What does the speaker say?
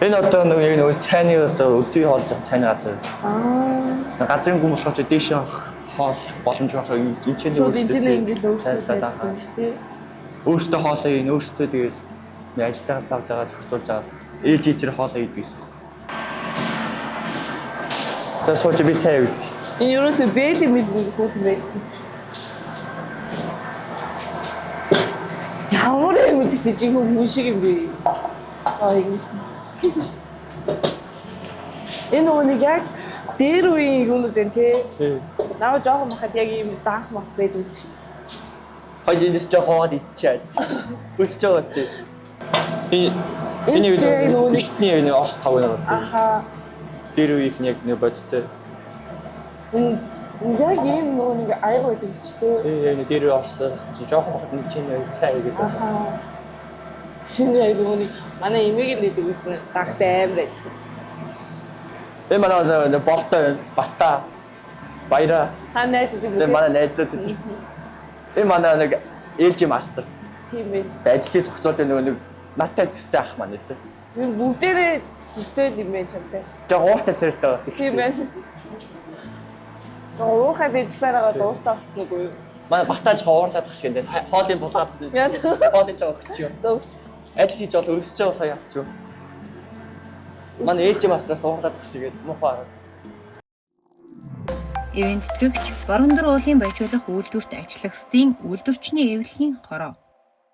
Энэ одоо нэг цайны өдний хоол цайны газар. Газрын хүмүүс болохоор дээш хоол боломж олох энэ ч ингээл өөрсдөө байсан шүү дээ. Өөрсдөө хоолоо ийн өөрсдөө тэгээд ажиллагаа зав заагаа зохицуулж байгаа. Ээлж ээлжээр хоолоо идэх гэсэн. За сууж би цай уудаг. Энэ ерөөсөө бэлэг мэлэг хөөхөн байсан. Ямар юм гэдэг чинь хүн шиг юм бэ? Аа ингэж. Энэ нэг яг дээр үеийн юунууд энэ тий. Наа жоохон махад яг ийм даах мах байж үзсэн шүү дээ. Хойш эндээс жоохон идчихэд. Үсэж байгаа тий. Энэ бишний энэ орш тав нэг. Аха. Тэр үеийнх нь яг нэг бодтой. Яг ийм нэг аяг байдаг шүү дээ. Тий, энэ дээр орсоор жоохон махад нэг чинь цай гэдэг. Аха. Шинэ яг нэг манай эмээг нь идэг гэсэн дагтай амар ажил. Энэ манай болтой бата баяра. Та найзууд юм үү? Манай найзууд тийм. Энэ манай нэг ээлжийн мастер. Тийм ээ. Ажлыг зохицуулдаг нэг надтай төстэй ах маань үү? Энэ бүгдээрээ төстэй юм байна чамтай. Жоо ууртай царайтай байгаа тийм. Тийм ээ. Жоо уурхай bijлаараа дууртай болсон уу юу? Манай батаж хоорлаад тах шиг энэ хоолын булгаад хоолын жоо өгч юм. Зөв. Ажил хийж бол өсөж байгаа болоо явчих юу? Манай ээлжийн мастраас уурлаад тах шиг муухай. Ивент тэтгэгч Баруун Дор уулын баяжуулах үйлдвэрт ажиллах СТ-ийн үйлдвэрчний эвлэхийн хороо.